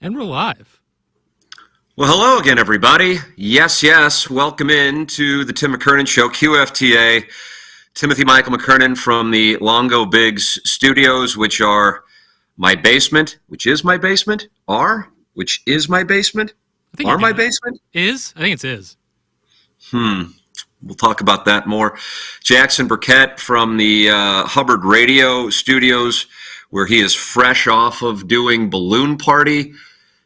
And we're live. Well, hello again, everybody. Yes. Welcome in to the Tim McKernan Show, QFTA. Timothy Michael McKernan from the Longo Biggs Studios, which are my basement, which is my basement, which is my basement, my basement? Is? I think it's is. We'll talk about that more. Jackson Burkett from the Hubbard Radio Studios, where he is fresh off of doing Balloon Party.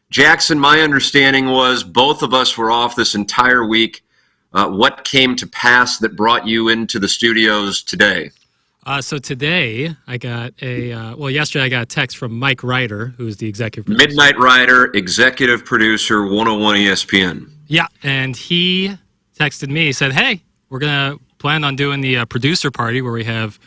Jackson, my understanding was both of us were off this entire week. What came to pass that brought you into the studios today? So today I got yesterday I got a text from Mike Ryder, who's the executive producer. Midnight Rider, executive producer, 101 ESPN. Yeah, and he texted me, he said, hey, we're going to plan on doing the producer party where we have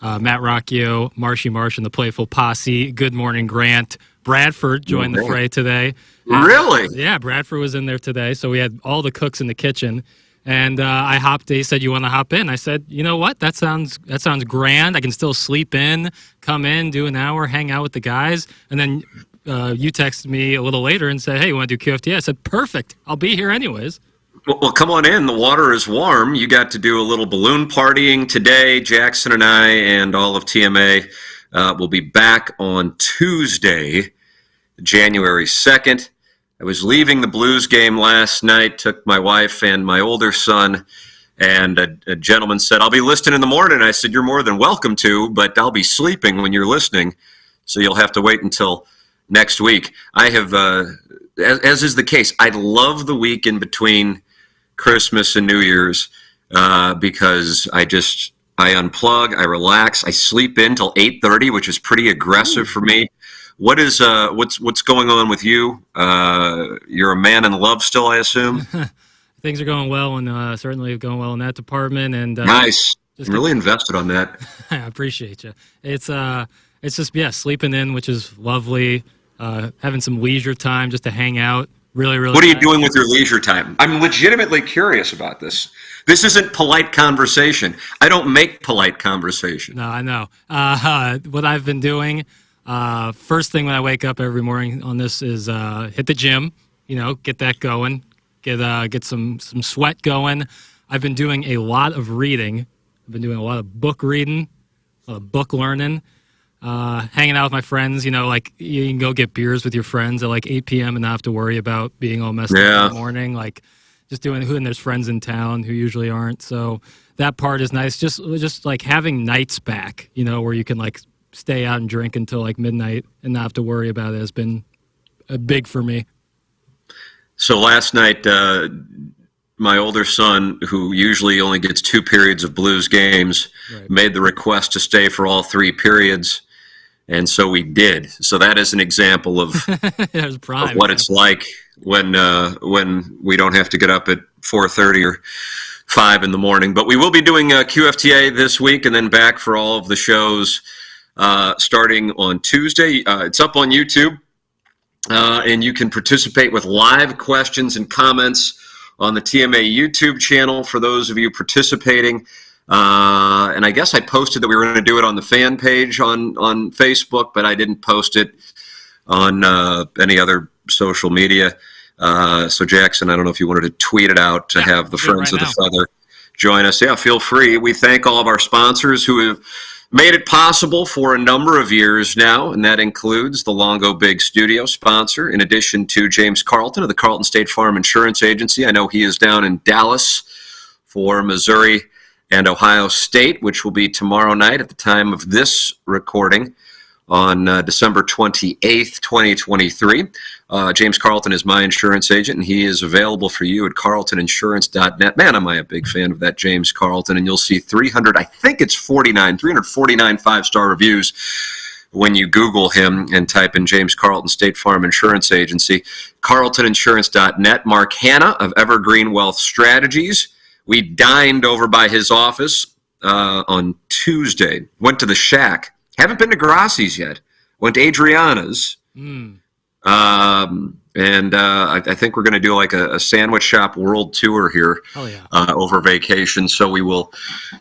Matt Rocchio, Marshy Marsh, and the Playful Posse. Good Morning Grant. Bradford joined the fray today. Really? Yeah, Bradford was in there today. So we had all the cooks in the kitchen. And I hopped. He said, you want to hop in? I said, you know what? That sounds grand. I can still sleep in, come in, do an hour, hang out with the guys. And then you texted me a little later and said, hey, you want to do QFTA? I said, perfect. I'll be here anyways. Well, come on in. The water is warm. You got to do a little balloon partying today. Jackson and I and all of TMA will be back on Tuesday, January 2nd. I was leaving the Blues game last night, took my wife and my older son, and a gentleman said, I'll be listening in the morning. I said, you're more than welcome to, but I'll be sleeping when you're listening, so you'll have to wait until next week. I have, as is the case, I love the week in between Christmas and New Year's because I unplug, I relax, I sleep in till 8:30, which is pretty aggressive for me. What's going on with you? You're a man in love still, I assume. Things are going well, and certainly going well in that department. And nice. I'm really invested on that. I appreciate you. It's just sleeping in, which is lovely. Having some leisure time just to hang out. Really. What are you doing with your leisure time? I'm legitimately curious about this. This isn't polite conversation. I don't make polite conversation. No, I know. What I've been doing, first thing when I wake up every morning on this is hit the gym. Get that going. Get some sweat going. I've been doing a lot of reading. I've been doing a lot of book reading, a lot of book learning. Hanging out with my friends, like you can go get beers with your friends at like 8 p.m. and not have to worry about being all messed up in the morning. Like just doing and there's friends in town who usually aren't. So that part is nice. Just like having nights back, where you can like stay out and drink until like midnight and not have to worry about it has been big for me. So last night, my older son, who usually only gets 2 periods of Blues games, made the request to stay for all 3 periods. And so we did. So that is an example of, of what it's like when we don't have to get up at 4:30 or 5 in the morning. But we will be doing QFTA this week and then back for all of the shows starting on Tuesday. It's up on YouTube, and you can participate with live questions and comments on the TMA YouTube channel for those of you participating. And I guess I posted that we were going to do it on the fan page on Facebook, but I didn't post it on any other social media. So Jackson, I don't know if you wanted to tweet it out to have the Friends of the Feather join us. Yeah, feel free. We thank all of our sponsors who have made it possible for a number of years now, and that includes the Longo Biggs Studio sponsor, in addition to James Carlton of the Carlton State Farm Insurance Agency. I know he is down in Dallas for Missouri and Ohio State, which will be tomorrow night at the time of this recording on December 28th, 2023. James Carlton is my insurance agent, and he is available for you at carltoninsurance.net. Man, am I a big fan of that James Carlton, and you'll see 349 5-star reviews when you Google him and type in James Carlton State Farm Insurance Agency. carltoninsurance.net. Mark Hanna of Evergreen Wealth Strategies. We dined over by his office on Tuesday. Went to the Shack. Haven't been to Grassi's yet. Went to Adriana's. And I think we're going to do like a sandwich shop world tour here over vacation. So we will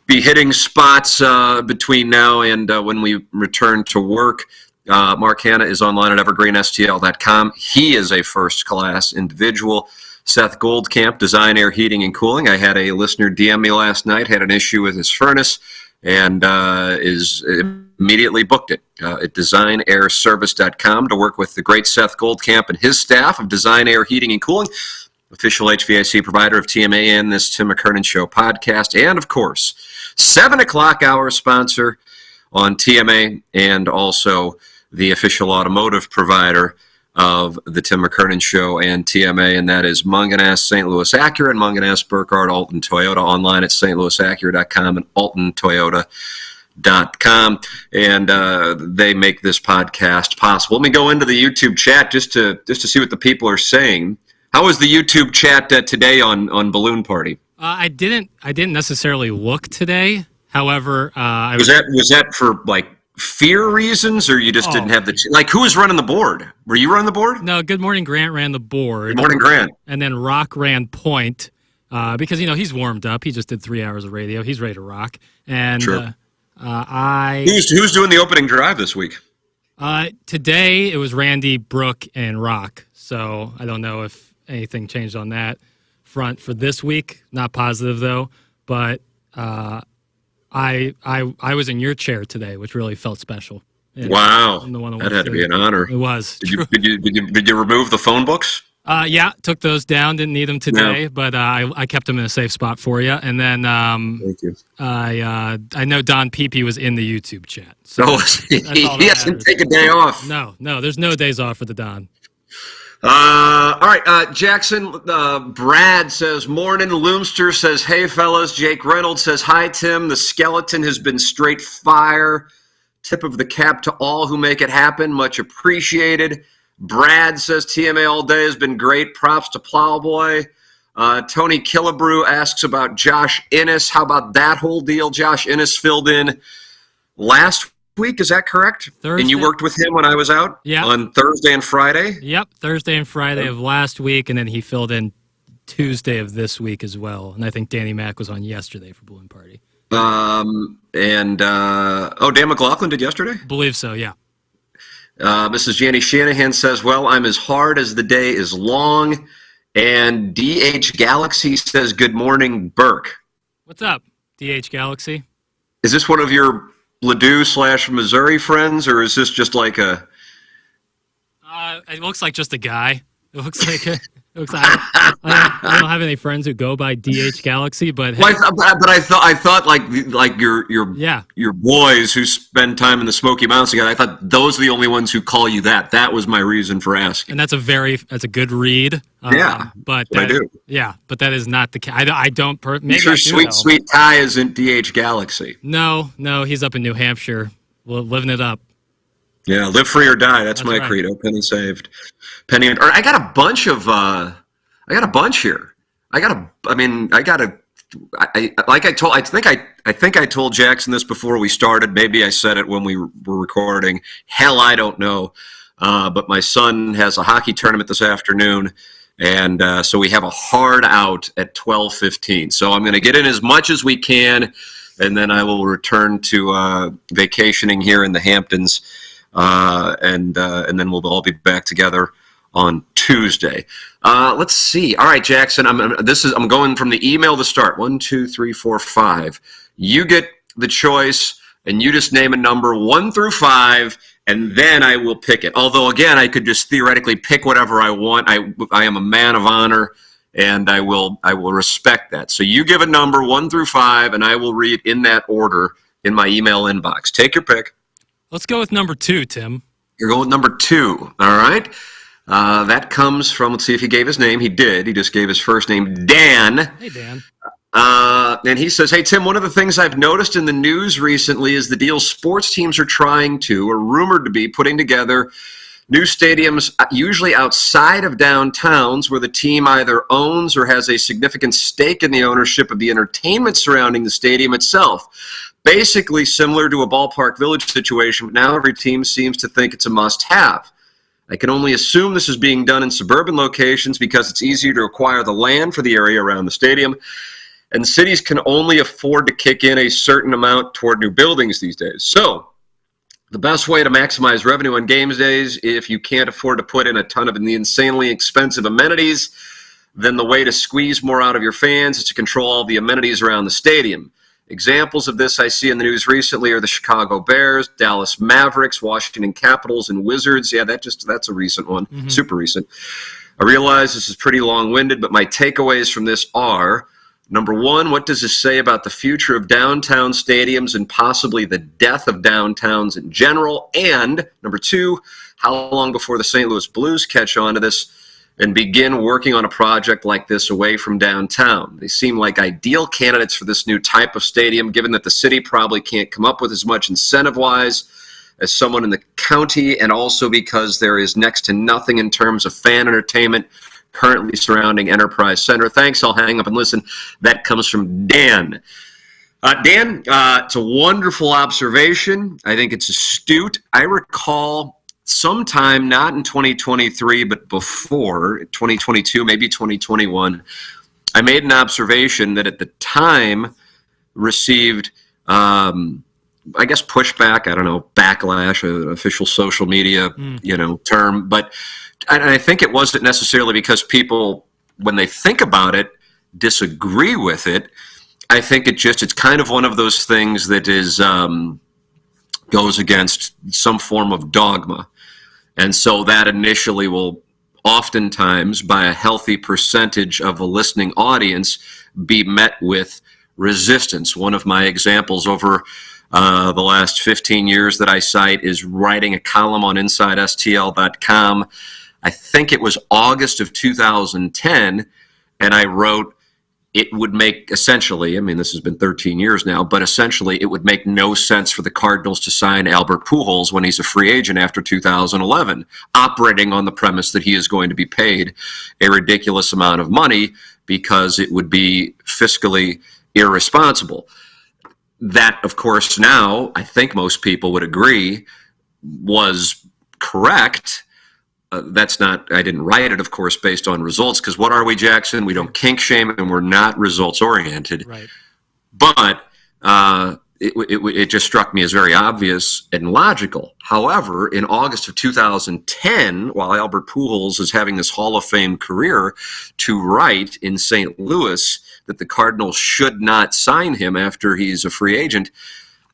be hitting spots between now and when we return to work. Mark Hanna is online at evergreenstl.com. He is a first-class individual. Seth Goldcamp, Design Air Heating and Cooling. I had a listener DM me last night, had an issue with his furnace, and is immediately booked it at designairservice.com to work with the great Seth Goldcamp and his staff of Design Air Heating and Cooling, official HVAC provider of TMA and this Tim McKernan Show podcast, and, of course, 7 o'clock hour sponsor on TMA and also the official automotive provider of the Tim McKernan Show and TMA, and that is Munganess St. Louis Acura and Munganess Burkhardt Alton Toyota, online at stlouisacura.com and altontoyota.com, and they make this podcast possible. Let me go into the YouTube chat just to see what the people are saying. How was the YouTube chat today on Balloon Party? I didn't necessarily look today. However, was that for like fear reasons, or you just didn't have who was running the board? Were you running the board? No, Good Morning Grant ran the board. Good Morning Grant. And then Rock ran point because, he's warmed up. He just did 3 hours of radio. He's ready to rock. And sure. Who's doing the opening drive this week? Today it was Randy, Brooke, and Rock. So I don't know if anything changed on that front for this week. Not positive, though. But I was in your chair today, which really felt special. And wow, that had to be an honor. It was. Did you remove the phone books? Yeah, took those down. Didn't need them today, but I kept them in a safe spot for you. And then thank you. I know Don Peepee was in the YouTube chat. So he hasn't taken a day off. No, there's no days off for the Don. All right, Jackson, Brad says, morning. Loomster says, hey, fellas. Jake Reynolds says, hi, Tim. The skeleton has been straight fire. Tip of the cap to all who make it happen. Much appreciated. Brad says, TMA all day has been great. Props to Plowboy. Tony Killebrew asks about Josh Innes. How about that whole deal? Josh Innes filled in last week, is that correct? Thursday. And you worked with him when I was out? Yeah. On Thursday and Friday? Yep, Thursday and Friday of last week, and then he filled in Tuesday of this week as well. And I think Danny Mac was on yesterday for Balloon Party. Dan McLaughlin did yesterday? Believe so, yeah. Mrs. Janie Shanahan says, well, I'm as hard as the day is long. And DH Galaxy says, good morning, Burke. What's up, DH Galaxy? Is this one of your Ladue/Missouri friends, or is this just like a? It looks like just a guy. It looks like I don't have any friends who go by DH Galaxy, but hey. I thought like your boys who spend time in the Smoky Mountains together. I thought those are the only ones who call you that. That was my reason for asking. And that's a good read. But I do. Yeah, but that is not the case. I don't. Maybe sure, sweet Ty isn't DH Galaxy. No, he's up in New Hampshire, living it up. Yeah, live free or die. That's my right. credo. Penny saved. I got a bunch here. I think I told Jackson this before we started. Maybe I said it when we were recording. Hell, I don't know. But my son has a hockey tournament this afternoon, and so we have a hard out at 12:15. So I'm going to get in as much as we can, and then I will return to vacationing here in the Hamptons. And then we'll all be back together on Tuesday. Let's see. All right, Jackson. I'm going from the email to start. 1, 2, 3, 4, 5. You get the choice, and you just name a number 1 through 5, and then I will pick it. Although, again, I could just theoretically pick whatever I want. I am a man of honor, and I will respect that. So you give a number 1 through 5, and I will read in that order in my email inbox. Take your pick. Let's go with number 2, Tim. You're going with number 2. All right. That comes from, let's see if he gave his name. He did. He just gave his first name, Dan. Hey, Dan. And he says, hey, Tim, one of the things I've noticed in the news recently is the deal sports teams are trying to, or rumored to be, putting together new stadiums, usually outside of downtowns, where the team either owns or has a significant stake in the ownership of the entertainment surrounding the stadium itself. Basically similar to a ballpark village situation, but now every team seems to think it's a must-have. I can only assume this is being done in suburban locations because it's easier to acquire the land for the area around the stadium, and cities can only afford to kick in a certain amount toward new buildings these days. So The best way to maximize revenue on games days, if you can't afford to put in a ton of the insanely expensive amenities, then the way to squeeze more out of your fans is to control all the amenities around the stadium. Examples of this I see in the news recently are the Chicago Bears, Dallas Mavericks, Washington Capitals, and Wizards. Yeah, that's a recent one, super recent. I realize this is pretty long-winded, but my takeaways from this are, number one, what does this say about the future of downtown stadiums and possibly the death of downtowns in general? And number two, how long before the St. Louis Blues catch on to this and begin working on a project like this away from downtown? They seem like ideal candidates for this new type of stadium, given that the city probably can't come up with as much incentive-wise as someone in the county, and also because there is next to nothing in terms of fan entertainment currently surrounding Enterprise Center. Thanks, I'll hang up and listen. That comes from Dan. Dan, it's a wonderful observation. I think it's astute. I recall sometime, not in 2023, but before 2022, maybe 2021, I made an observation that at the time received, I guess, pushback, I don't know, backlash, an official social media, term. But I think it wasn't necessarily because people, when they think about it, disagree with it. I think it's kind of one of those things that is goes against some form of dogma. And so that initially will oftentimes, by a healthy percentage of a listening audience, be met with resistance. One of my examples over the last 15 years that I cite is writing a column on InsideSTL.com. I think it was August of 2010, and I wrote, it would make essentially, I mean, this has been 13 years now, but essentially it would make no sense for the Cardinals to sign Albert Pujols when he's a free agent after 2011, operating on the premise that he is going to be paid a ridiculous amount of money because it would be fiscally irresponsible. That, of course, now, I think most people would agree, was correct. That's not, I didn't write it, of course, based on results, because what are we, Jackson? We don't kink shame, and we're not results-oriented. Right. But it just struck me as very obvious and logical. However, in August of 2010, while Albert Pujols is having this Hall of Fame career, to write in St. Louis that the Cardinals should not sign him after he's a free agent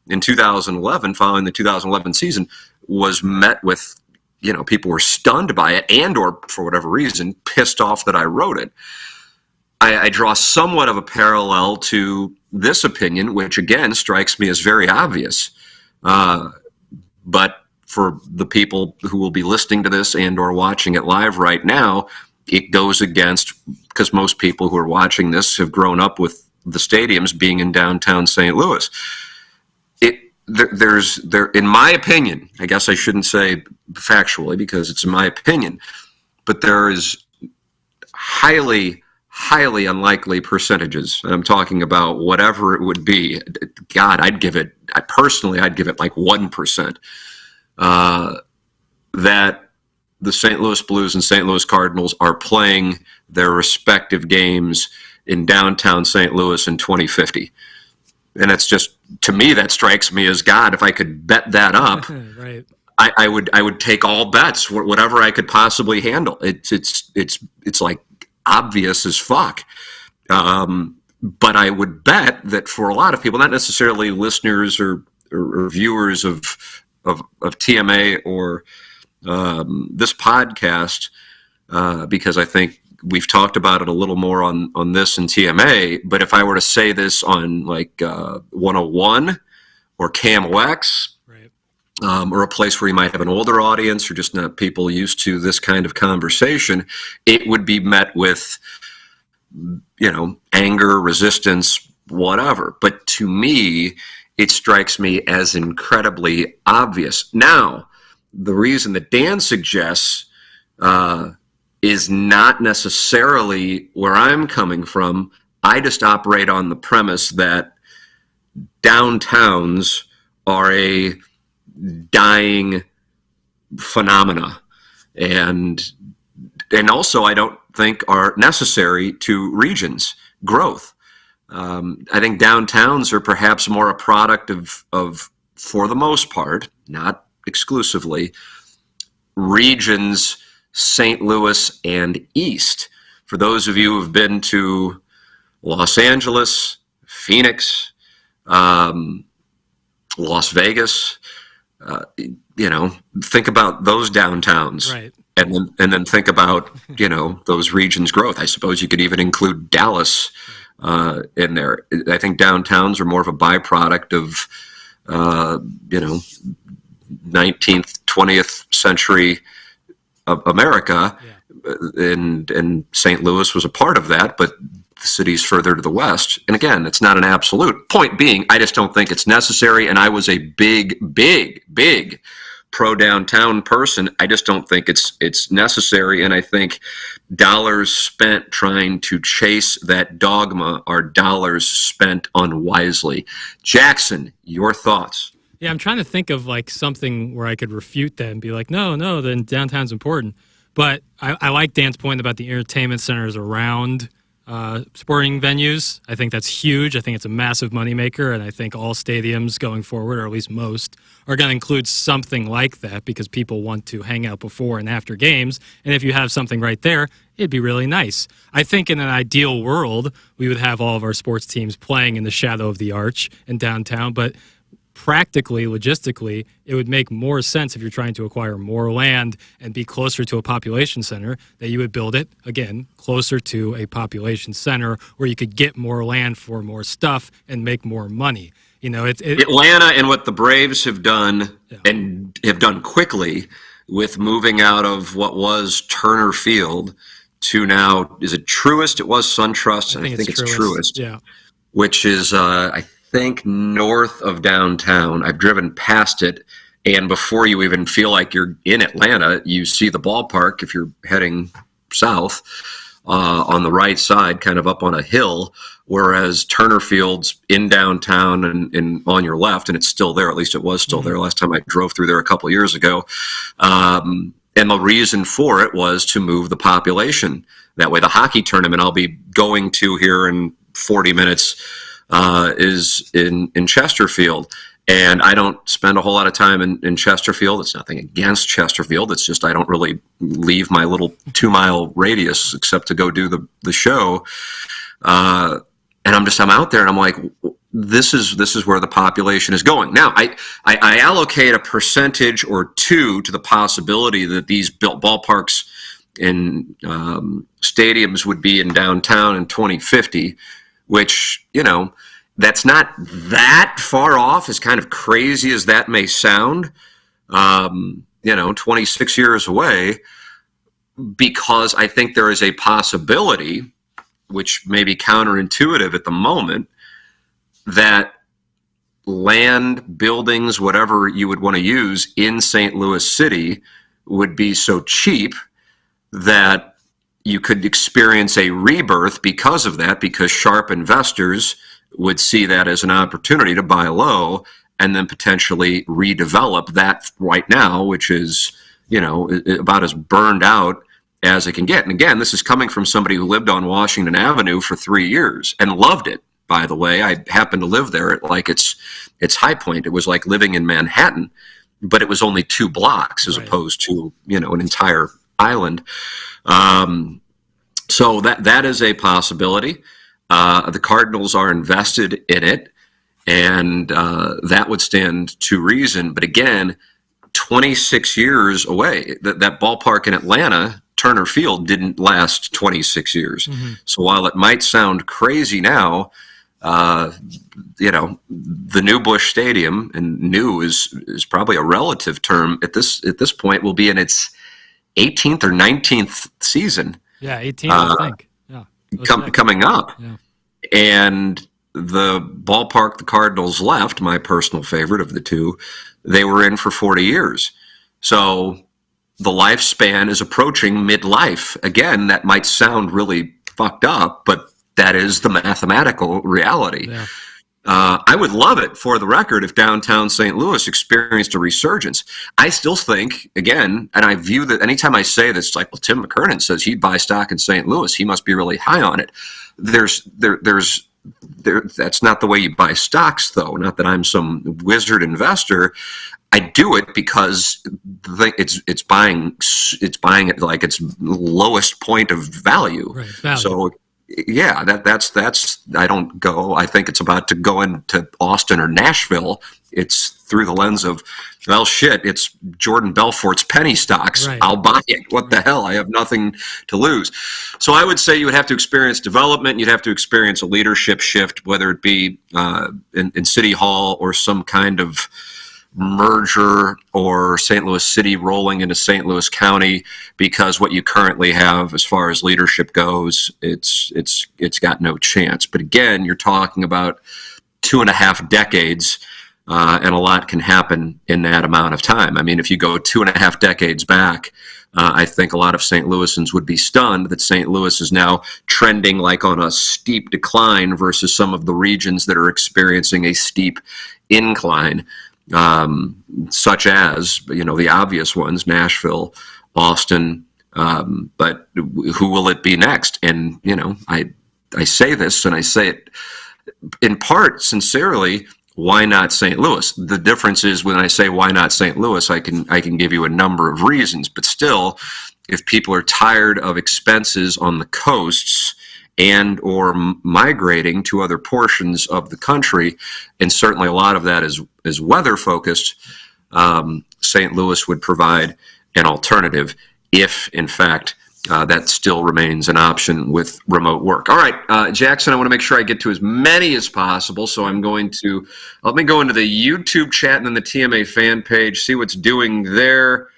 in 2011, following the 2011 season, was met with, people were stunned by it and, or for whatever reason, pissed off that I wrote it. I draw somewhat of a parallel to this opinion, which again strikes me as very obvious. But for the people who will be listening to this and or watching it live right now, it goes against, because most people who are watching this have grown up with the stadiums being in downtown St. Louis. There's in my opinion, I guess I shouldn't say factually because it's in my opinion, but there is highly unlikely percentages. And I'm talking about whatever it would be. God, I'd give it like 1%, that the St. Louis Blues and St. Louis Cardinals are playing their respective games in downtown St. Louis in 2050. And it's just, to me, that strikes me as, God, if I could bet that up, right. I would take all bets, whatever I could possibly handle. It's like obvious as fuck. But I would bet that for a lot of people, not necessarily listeners or viewers of TMA or this podcast, because I think we've talked about it a little more on this in TMA, but if I were to say this on like 101 or KMOX, right, or a place where you might have an older audience or just not people used to this kind of conversation, it would be met with, anger, resistance, whatever. But to me, it strikes me as incredibly obvious. Now, the reason that Dan suggests is not necessarily where I'm coming from. I just operate on the premise that downtowns are a dying phenomena, and also I don't think are necessary to regions' growth. I think downtowns are perhaps more a product of, for the most part, not exclusively, regions St. Louis and East. For those of you who have been to Los Angeles, Phoenix, Las Vegas, think about those downtowns, Right. and then think about those regions' growth. I suppose you could even include Dallas in there. I think downtowns are more of a byproduct of 19th, 20th century of America, and St. Louis was a part of that, but the cities further to the west. And again, it's not an absolute. Point being, I just don't think it's necessary. And I was a big pro downtown person. I just don't think it's necessary. And I think dollars spent trying to chase that dogma are dollars spent unwisely. Jackson, your thoughts? Yeah, I'm trying to think of like something where I could refute that and be like, no, then downtown's important. But I like Dan's point about the entertainment centers around sporting venues. I think that's huge. I think it's a massive moneymaker, and I think all stadiums going forward, or at least most, are going to include something like that because people want to hang out before and after games. And if you have something right there, it'd be really nice. I think in an ideal world, we would have all of our sports teams playing in the shadow of the arch in downtown, but practically, logistically, it would make more sense if you're trying to acquire more land and be closer to a population center that you would build it, again, closer to a population center where you could get more land for more stuff and make more money. Atlanta and what the Braves have done, and have done quickly, with moving out of what was Turner Field to now, is it Truist? It was SunTrust, and I think it's Truist. Yeah. Which is, I think, north of downtown. I've driven past it, and before you even feel like you're in Atlanta, you see the ballpark if you're heading south on the right side, kind of up on a hill, whereas Turner Field's in downtown and on your left, and it's still there. At least it was still there last time I drove through there a couple of years ago. And the reason for it was to move the population. That way, the hockey tournament I'll be going to here in 40 minutes is in Chesterfield. And I don't spend a whole lot of time in Chesterfield. It's nothing against Chesterfield. It's just I don't really leave my little 2-mile radius except to go do the show. And I'm out there and I'm like, this is where the population is going. Now, I allocate a percentage or two to the possibility that these built ballparks and stadiums would be in downtown in 2050, which, that's not that far off, as kind of crazy as that may sound, 26 years away, because I think there is a possibility, which may be counterintuitive at the moment, that land, buildings, whatever you would want to use in St. Louis City would be so cheap that you could experience a rebirth because of that, because sharp investors would see that as an opportunity to buy low and then potentially redevelop that right now, which is, about as burned out as it can get. And again, this is coming from somebody who lived on Washington Avenue for 3 years and loved it, by the way. I happened to live there at its high point. It was like living in Manhattan, but it was only 2 blocks as opposed to, an entire island. So that is a possibility. The Cardinals are invested in it, and that would stand to reason. But again, 26 years away. That ballpark in Atlanta, Turner Field, didn't last 26 years. Mm-hmm. So while it might sound crazy now, the new Busch Stadium, and new is probably a relative term at this point, will be in its 18th or 19th season. Yeah, 18th, I think. Yeah, coming up. Yeah. And the ballpark the Cardinals left, my personal favorite of the two, they were in for 40 years. So the lifespan is approaching midlife. Again, that might sound really fucked up, but that is the mathematical reality. Yeah. I would love it, for the record, if downtown St. Louis experienced a resurgence. I still think, again, and I view that anytime I say this, it's like, well, Tim McKernan says he'd buy stock in St. Louis. He must be really high on it. There's that's not the way you buy stocks, though. Not that I'm some wizard investor. I do it because it's buying it like its lowest point of value. Right, value. So yeah, that's I don't go. I think it's about to go into Austin or Nashville. It's through the lens of, well, shit, it's Jordan Belfort's penny stocks. Right. I'll buy it. What the hell? I have nothing to lose. So I would say you would have to experience development. You'd have to experience a leadership shift, whether it be in City Hall or some kind of merger, or St. Louis City rolling into St. Louis County, because what you currently have as far as leadership goes, it's got no chance. But again, you're talking about 2.5 decades, and a lot can happen in that amount of time. I mean, if you go 2.5 decades back, I think a lot of St. Louisans would be stunned that St. Louis is now trending like on a steep decline versus some of the regions that are experiencing a steep incline. Such as, the obvious ones, Nashville, Austin, but who will it be next? And, I say this, and I say it in part sincerely, why not St. Louis? The difference is, when I say why not St. Louis, I can give you a number of reasons, but still, if people are tired of expenses on the coasts and or migrating to other portions of the country, and certainly a lot of that is weather focused, St. Louis would provide an alternative if, in fact, that still remains an option with remote work. All right, Jackson, I want to make sure I get to as many as possible, so let me go into the YouTube chat and then the TMA fan page, see what's doing there.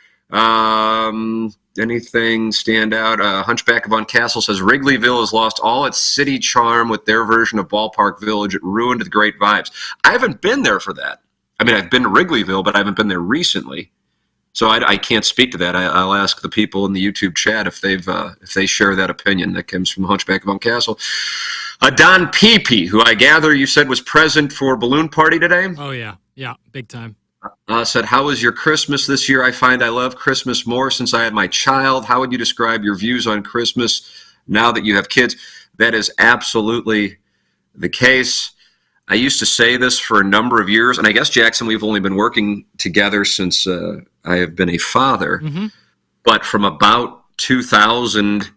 Anything stand out? Hunchback of Von Castle says Wrigleyville has lost all its city charm with their version of Ballpark Village. It ruined the great vibes. I haven't been there for that. I mean, I've been to Wrigleyville, but I haven't been there recently, so I can't speak to that. I'll ask the people in the YouTube chat if they share that opinion. That comes from Hunchback of Von Castle. Don Peepee, who I gather you said was present for Balloon Party today. Oh yeah, big time. Said, how was your Christmas this year? I find I love Christmas more since I had my child. How would you describe your views on Christmas now that you have kids? That is absolutely the case. I used to say this for a number of years, and I guess, Jackson, we've only been working together since I have been a father. Mm-hmm. But from about 2000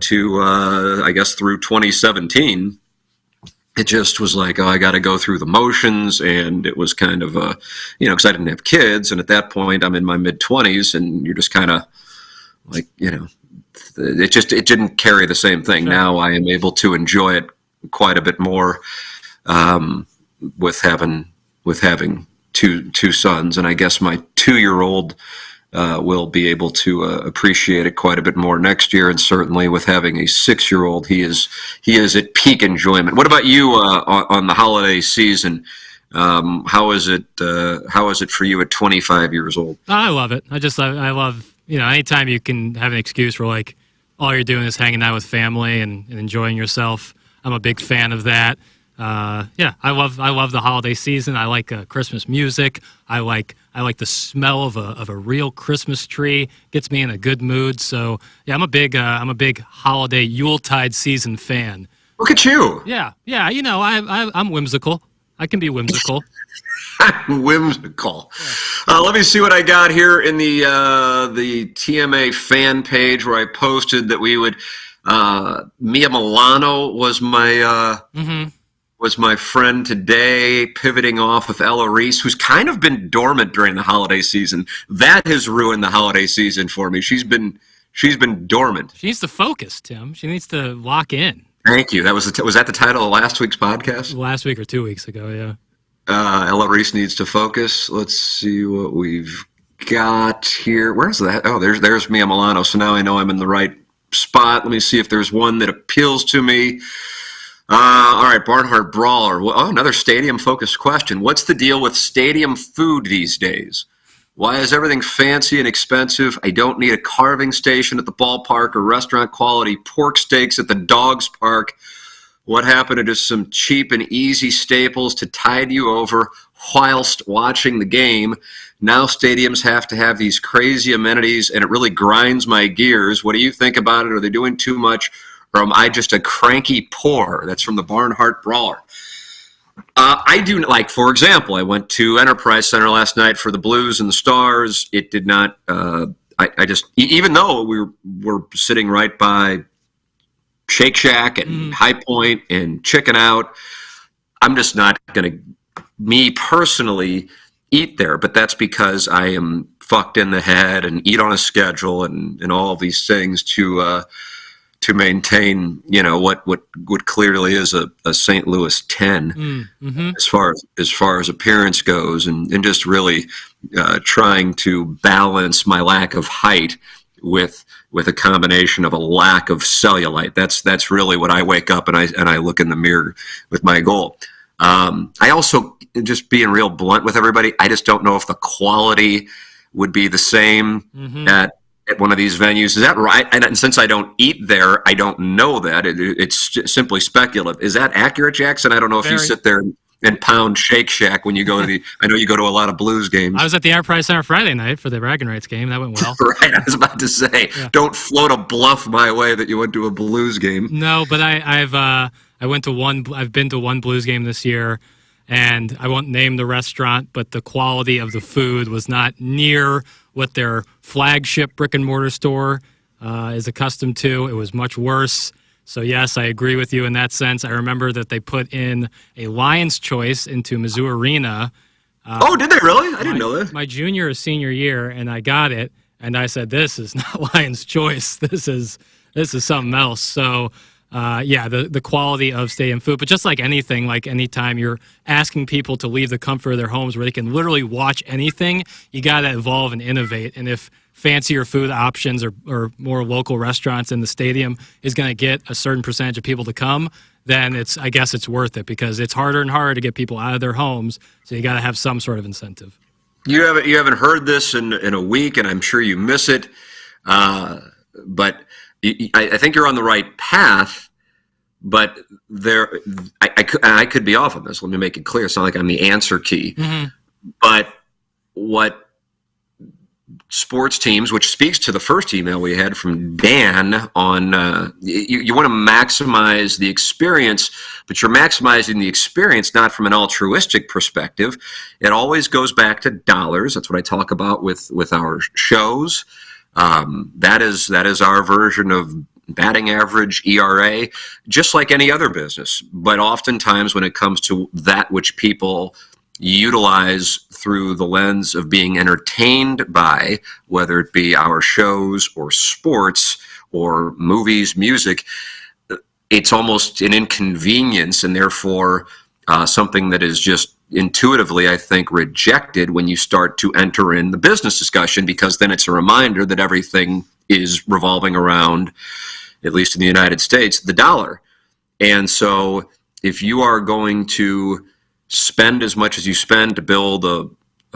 to, I guess, through 2017, it just was like, I got to go through the motions, and it was kind of, because I didn't have kids, and at that point I'm in my mid-20s, and you're just kind of like, it didn't carry the same thing. Sure. Now I am able to enjoy it quite a bit more with having two sons, and I guess my 2-year-old will be able to appreciate it quite a bit more next year, and certainly with having a 6-year-old, he is at peak enjoyment. What about you on the holiday season? How is it for you at 25 years old? I love it. I love, anytime you can have an excuse where like all you're doing is hanging out with family and enjoying yourself. I'm a big fan of that. I love the holiday season. I like Christmas music. I like the smell of a real Christmas tree. Gets me in a good mood. So yeah, I'm a big holiday Yuletide season fan. Look at you. Yeah. I'm whimsical. I can be whimsical. Whimsical. Yeah. Let me see what I got here in the TMA fan page, where I posted that we would. Mia Milano was my friend today, pivoting off of Ella Reese, who's kind of been dormant during the holiday season. That has ruined the holiday season for me. She's been dormant. She needs to focus, Tim. She needs to lock in. Thank you. That was that the title of last week's podcast? Last week or 2 weeks ago, yeah. Ella Reese needs to focus. Let's see what we've got here. Where's that? Oh, there's Mia Milano. So now I know I'm in the right spot. Let me see if there's one that appeals to me. All right, Barnhart Brawler. Oh, another stadium-focused question. What's the deal with stadium food these days? Why is everything fancy and expensive? I don't need a carving station at the ballpark or restaurant-quality pork steaks at the Dogs Park. What happened to just some cheap and easy staples to tide you over whilst watching the game? Now stadiums have to have these crazy amenities, and it really grinds my gears. What do you think about it? Are they doing too much, or am I just a cranky poor? That's from the Barnhart Brawler. I do, like, for example, I went to Enterprise Center last night for the Blues and the Stars. It did not, I just, even though we were sitting right by Shake Shack and High Point and Chicken Out, I'm just not going to, me personally, eat there. But that's because I am fucked in the head and eat on a schedule and all of these things to maintain, what clearly is a St. Louis 10 as far as appearance goes, and just really trying to balance my lack of height with a combination of a lack of cellulite. That's really what I wake up and I look in the mirror with my goal. I also, just being real blunt with everybody, I just don't know if the quality would be the same at one of these venues. Is that right? And since I don't eat there, I don't know that. It's simply speculative. Is that accurate, Jackson? I don't know if you sit there and pound Shake Shack when you go to I know you go to a lot of Blues games. I was at the Enterprise Center Friday night for the Bragging Rights game. That went well. Right, I was about to say, don't float a bluff my way that you went to a Blues game. No, but I've been to one Blues game this year, and I won't name the restaurant, but the quality of the food was not near what their flagship brick and mortar store is accustomed to. It was much worse. So yes, I agree with you in that sense. I remember that they put in a Lion's Choice into Mizzou Arena. Did they really? I didn't know that. My junior or senior year, and I got it, and I said, "This is not Lion's Choice. This is something else." So. The quality of stadium food, but just like anything, like anytime you're asking people to leave the comfort of their homes where they can literally watch anything, you got to evolve and innovate. And if fancier food options or more local restaurants in the stadium is going to get a certain percentage of people to come, then I guess it's worth it, because it's harder and harder to get people out of their homes. So you got to have some sort of incentive. You haven't heard this in a week, and I'm sure you miss it. But I think you're on the right path, but I could be off on this. Let me make it clear. It's not like I'm the answer key. But what sports teams, which speaks to the first email we had from Dan on, you want to maximize the experience, but you're maximizing the experience not from an altruistic perspective. It always goes back to dollars. That's what I talk about with our shows. That is our version of batting average, ERA, just like any other business. But oftentimes when it comes to that which people utilize through the lens of being entertained by, whether it be our shows or sports or movies, music, it's almost an inconvenience, and therefore something that is just intuitively, I think, rejected when you start to enter in the business discussion, because then it's a reminder that everything is revolving around, at least in the United States, the dollar. And so if you are going to spend as much as you spend to build a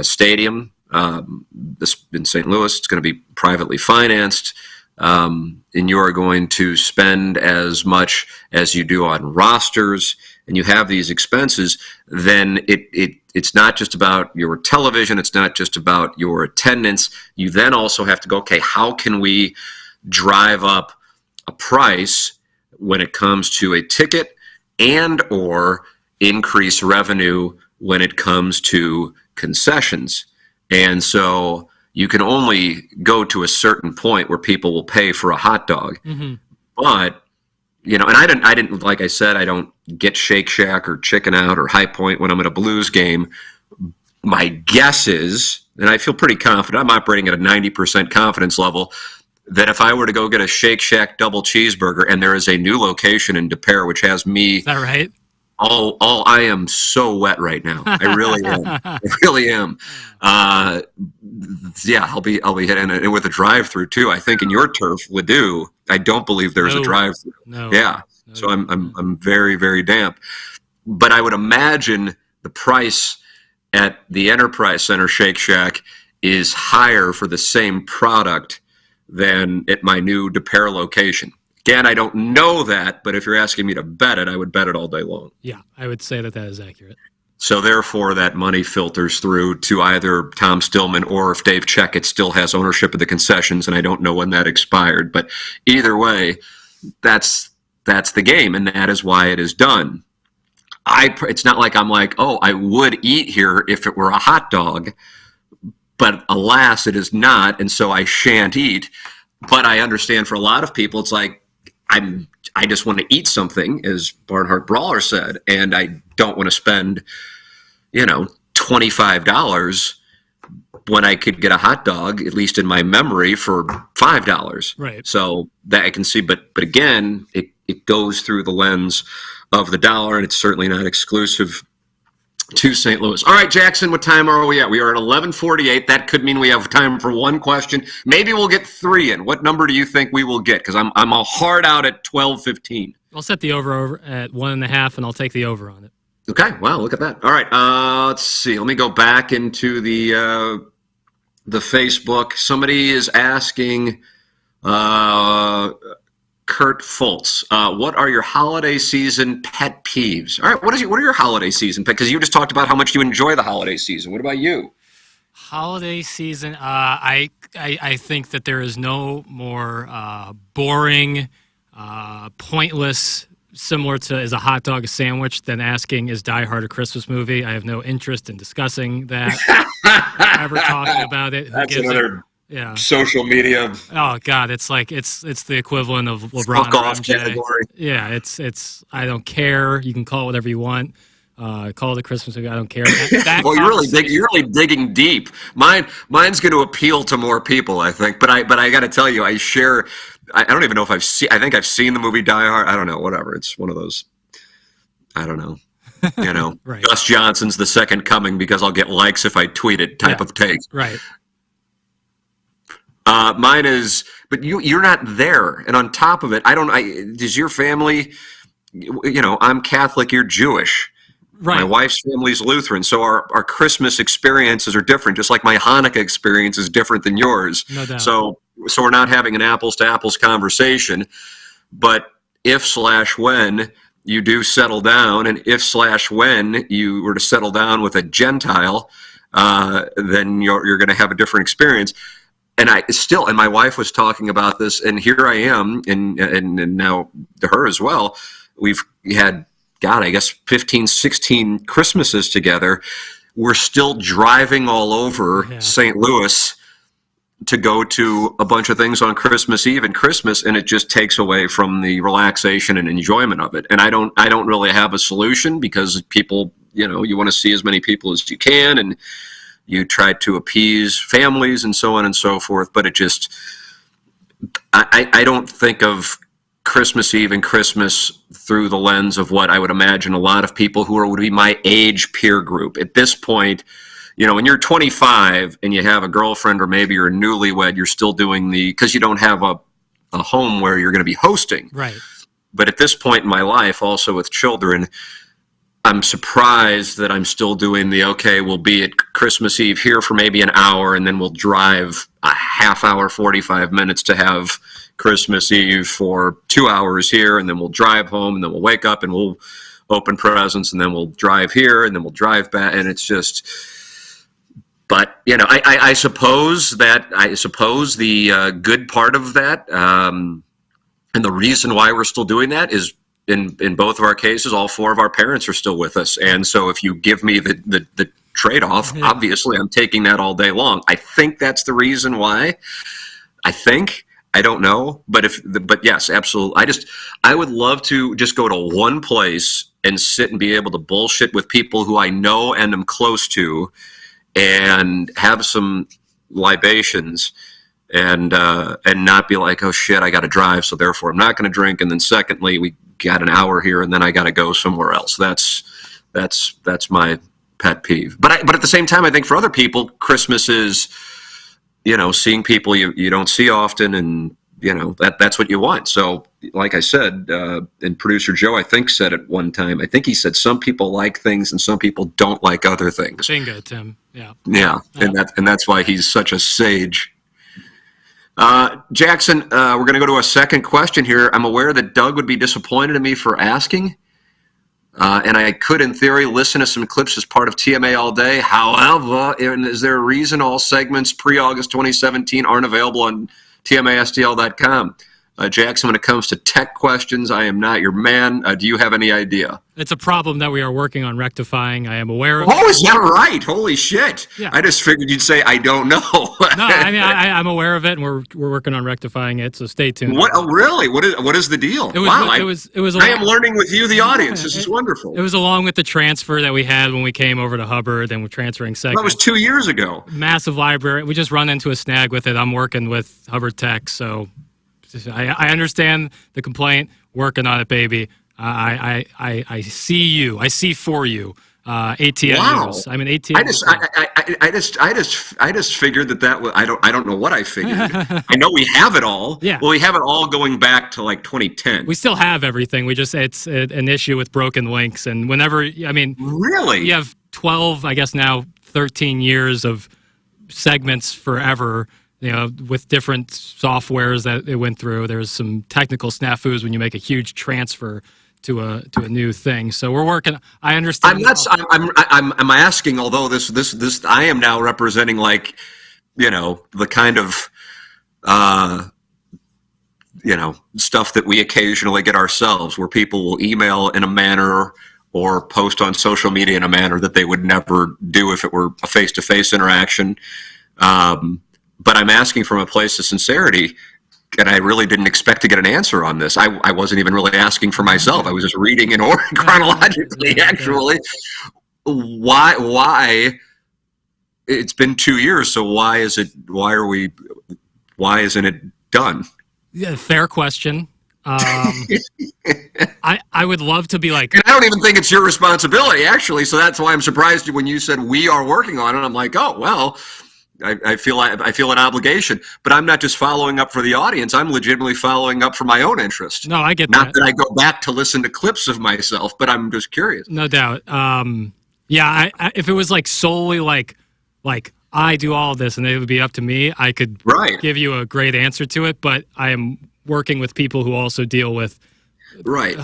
stadium, in St. Louis, it's going to be privately financed, and you are going to spend as much as you do on rosters, and you have these expenses, then it's not just about your television, it's not just about your attendance. You then also have to go, okay, how can we drive up a price when it comes to a ticket, and or increase revenue when it comes to concessions? And so you can only go to a certain point where people will pay for a hot dog. But, and I didn't, like I said, I don't get Shake Shack or Chicken Out or High Point when I'm at a Blues game. My guess is, and I feel pretty confident, I'm operating at a 90% confidence level, that if I were to go get a Shake Shack double cheeseburger, and there is a new location in Des Peres which has me. Is that right? I am so wet right now. I really am. I really am. I'll be hitting it, and with a drive-through too. I think in your turf, Ladue, I don't believe there's a drive-through. No. Yeah. No. So I'm very, very damp. But I would imagine the price at the Enterprise Center Shake Shack is higher for the same product than at my new Des Peres location. Again, I don't know that, but if you're asking me to bet it, I would bet it all day long. Yeah, I would say that is accurate. So therefore, that money filters through to either Tom Stillman, or if Dave Checkett still has ownership of the concessions, and I don't know when that expired. But either way, that's that's the game, and that is why it is done. It's not like I'm like, oh, I would eat here if it were a hot dog, but alas, it is not, and so I shan't eat. But I understand for a lot of people, it's like, I just want to eat something, as Barnhart Brawler said, and I don't want to spend, $25 when I could get a hot dog, at least in my memory, for $5. Right. So that I can see, but again, it goes through the lens of the dollar, and it's certainly not exclusive to St. Louis. All right, Jackson, what time are we at? We are at 11:48. That could mean we have time for one question. Maybe we'll get 3 in. What number do you think we will get? Because I'm a hard out at 12:15. I'll set the over at 1.5, and I'll take the over on it. Okay, wow, look at that. All right, let's see. Let me go back into the Facebook. Somebody is asking Kurt Fultz, what are your holiday season pet peeves? All right, what are your holiday season pet? Because you just talked about how much you enjoy the holiday season. What about you? Holiday season, I think that there is no more boring, pointless, similar to is a hot dog a sandwich than asking is Die Hard a Christmas movie. I have no interest in discussing that, ever talking about it. That's another social media. Oh God, it's like it's the equivalent of LeBron fuck off MJ. category. Yeah, it's I don't care. You can call it whatever you want. Call it a Christmas movie. I don't care. That well, you're really digging deep. Mine's going to appeal to more people, I think. But I got to tell you, I don't even know if I think I've seen the movie Die Hard. I don't know. Whatever. It's one of those. I don't know. Right. Gus Johnson's The Second Coming because I'll get likes if I tweet it type of take. Right. Mine is, but you're not there, and on top of it, does your family? I'm Catholic. You're Jewish. Right. My wife's family's Lutheran, so our Christmas experiences are different, just like my Hanukkah experience is different than yours. No doubt. So we're not having an apples-to-apples conversation, but if/when you do settle down, and if/when you were to settle down with a Gentile, then you're going to have a different experience. And and my wife was talking about this, and here I am, and now to her as well, we've had, God, I guess 15, 16 Christmases together. We're still driving all over St. Louis to go to a bunch of things on Christmas Eve and Christmas, and it just takes away from the relaxation and enjoyment of it. And I don't really have a solution because people, you want to see as many people as you can, and you try to appease families and so on and so forth. But it just, I don't think of Christmas Eve and Christmas through the lens of what I would imagine a lot of people who would be my age peer group. At this point, when you're 25 and you have a girlfriend or maybe you're a newlywed, you're still doing because you don't have a home where you're going to be hosting. Right. But at this point in my life, also with children, I'm surprised that I'm still doing we'll be at Christmas Eve here for maybe an hour, and then we'll drive a half hour, 45 minutes to have Christmas Eve for 2 hours here, and then we'll drive home, and then we'll wake up and we'll open presents, and then we'll drive here, and then we'll drive back, and it's just. But I suppose the good part of that, and the reason why we're still doing that is in both of our cases, all 4 of our parents are still with us, and so if you give me the trade-off, obviously I'm taking that all day long. I think that's the reason why. I don't know, but yes, absolutely. I would love to just go to one place and sit and be able to bullshit with people who I know and am close to, and have some libations, and not be like, oh shit, I got to drive, so therefore I'm not going to drink. And then secondly, we got an hour here, and then I got to go somewhere else. That's my pet peeve. But at the same time, I think for other people, Christmas is, seeing people you don't see often, and that's what you want. So, like I said, and producer Joe, I think, said it one time. I think he said some people like things and some people don't like other things. Bingo, Tim. Yeah. Yeah, and that's why he's such a sage. Jackson, we're going to go to a second question here. I'm aware that Doug would be disappointed in me for asking, and I could, in theory, listen to some clips as part of TMA all day. However, is there a reason all segments pre-August 2017 aren't available on TMASTL.com? Jackson, when it comes to tech questions, I am not your man. Do you have any idea? It's a problem that we are working on rectifying. I am aware of. Oh, is that right? Holy shit! Yeah. I just figured you'd say I don't know. No, I mean I'm aware of it, and we're working on rectifying it. So stay tuned. What? Oh, really? What is the deal? It was, wow! It was. I am learning with you, the audience. This is wonderful. It was along with the transfer that we had when we came over to Hubbard, and we're transferring segments. That was 2 years ago. Massive library. We just run into a snag with it. I'm working with Hubbard Tech, so I understand the complaint. Working on it, baby. I see you. I see for you. ATN wow. News. I'm an ATN. I just figured that was. I don't know what I figured. I know we have it all. Yeah. Well, we have it all going back to like 2010. We still have everything. We just it's an issue with broken links, and whenever really, you have 12, I guess now 13 years of segments forever. With different softwares that it went through. There's some technical snafus when you make a huge transfer to a new thing. So we're working. I understand. I'm asking. Although this I am now representing the kind of stuff that we occasionally get ourselves, where people will email in a manner or post on social media in a manner that they would never do if it were a face-to-face interaction. But I'm asking from a place of sincerity, and I really didn't expect to get an answer on this. I wasn't even really asking for myself. I was just reading in order chronologically, actually. Why? It's been 2 years, so why isn't it done? Yeah, fair question. I would love to be like... And I don't even think it's your responsibility, actually, so that's why I'm surprised when you said we are working on it. I'm like, oh, well... I feel an obligation, but I'm not just following up for the audience. I'm legitimately following up for my own interest. No, I get that. Not that that I go back to listen to clips of myself, but I'm just curious. No doubt. Yeah, if it was like solely like I do all of this and it would be up to me, I could give you a great answer to it. But I am working with people who also deal with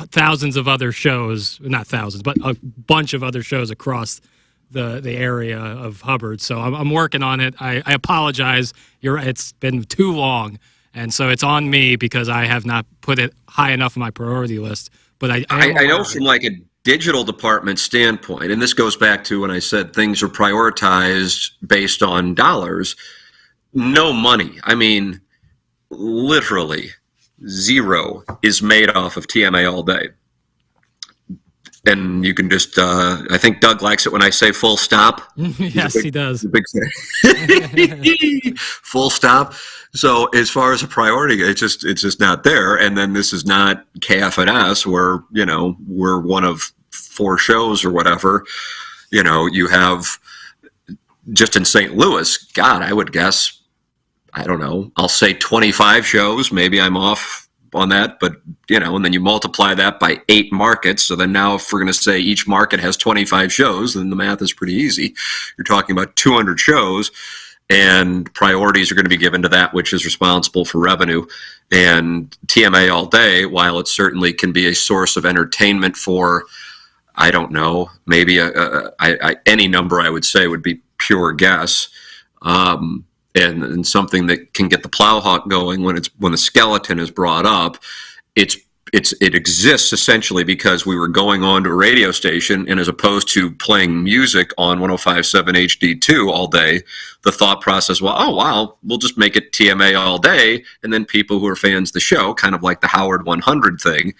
thousands of other shows, not thousands, but a bunch of other shows across the area of Hubbard. So I'm working on it. I apologize. It's been too long. And so it's on me because I have not put it high enough on my priority list. But I know from like a digital department standpoint, and this goes back to when I said things are prioritized based on dollars, no money. I mean, literally zero is made off of TMA all day. And you can just, I think Doug likes it when I say full stop. Yes, he does. Big full stop. So as far as a priority, it's just not there. And then this is not KFNS where, we're one of 4 shows or whatever. You have just in St. Louis, God, I would guess, I don't know, I'll say 25 shows. Maybe I'm off on that, but and then you multiply that by 8 markets. So then now if we're going to say each market has 25 shows, then the math is pretty easy. You're talking about 200 shows, and priorities are going to be given to that which is responsible for revenue. And TMA all day, while it certainly can be a source of entertainment for, I don't know, maybe any number I would say would be pure guess. And something that can get the plowhawk going when the skeleton is brought up, it exists essentially because we were going on to a radio station, and as opposed to playing music on 105.7 HD2 all day, the thought process, we'll just make it TMA all day, and then people who are fans of the show, kind of like the Howard 100 thing,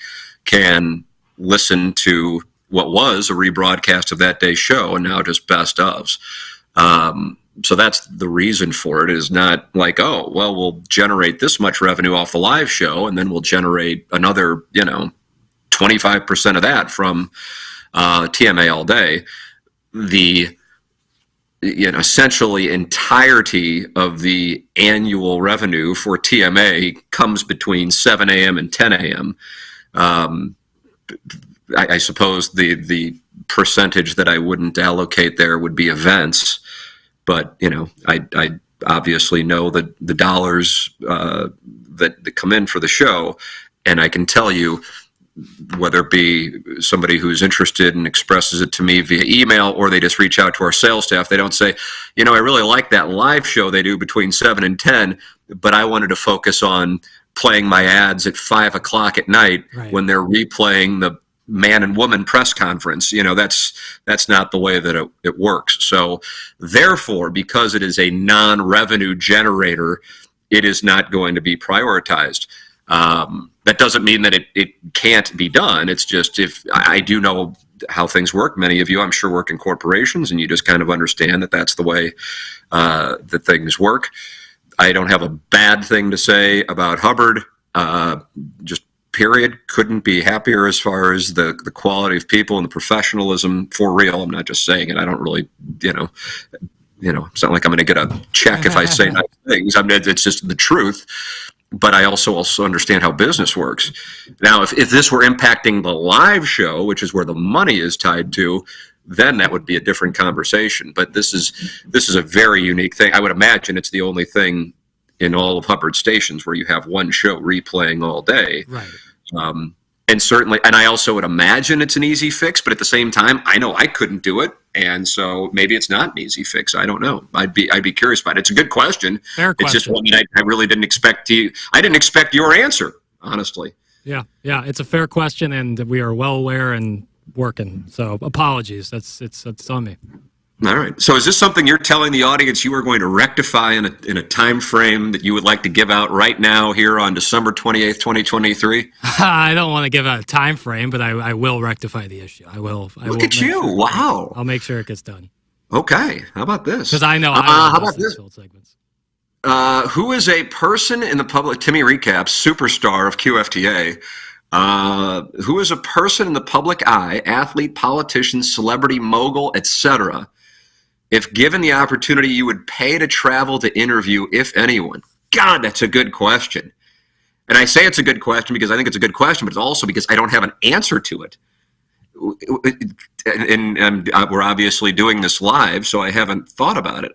can listen to what was a rebroadcast of that day's show and now just best ofs. So that's the reason for it. Is not like, we'll generate this much revenue off the live show, and then we'll generate another, 25% of that from TMA all day. The essentially entirety of the annual revenue for TMA comes between 7 a.m. and 10 a.m. I suppose the percentage that I wouldn't allocate there would be events. But, I obviously know that the dollars that come in for the show, and I can tell you, whether it be somebody who's interested and expresses it to me via email, or they just reach out to our sales staff, they don't say, I really like that live show they do between 7 and 10, but I wanted to focus on playing my ads at 5:00 at night when they're replaying the man and woman press conference. That's not the way that it works. So therefore, because it is a non-revenue generator, it is not going to be prioritized. That doesn't mean that it can't be done. It's just, if I do know how things work, many of you, I'm sure, work in corporations, and you just kind of understand that that's the way that things work. I don't have a bad thing to say about Hubbard. Just period. Couldn't be happier as far as the quality of people and the professionalism, for real. I'm not just saying it. I don't really, it's not like I'm going to get a check if I say nice things. It's just the truth. But I also understand how business works. Now, if this were impacting the live show, which is where the money is tied to, then that would be a different conversation. But this is a very unique thing. I would imagine it's the only thing in all of Hubbard stations where you have one show replaying all day. Right. And certainly, and I also would imagine it's an easy fix, but at the same time, I know I couldn't do it, and so maybe it's not an easy fix. I don't know. I'd be curious about it. It's a good question. Fair question. It's just one that I really didn't expect I didn't expect your answer, honestly. Yeah, it's a fair question, and we are well aware and working. So apologies. That's on me. All right. So is this something you're telling the audience you are going to rectify in a time frame that you would like to give out right now here on December 28th, 2023? I don't want to give out a time frame, but I will rectify the issue. I will. Look at you. Sure. Wow. I'll make sure it gets done. Okay. How about this? Because I know how about this? Segments. Who is a person in the public, Timmy Recaps, superstar of QFTA, who is a person in the public eye, athlete, politician, celebrity, mogul, etc., if given the opportunity, you would pay to travel to interview, if anyone? God, that's a good question. And I say it's a good question because I think it's a good question, but it's also because I don't have an answer to it. And we're obviously doing this live, so I haven't thought about it.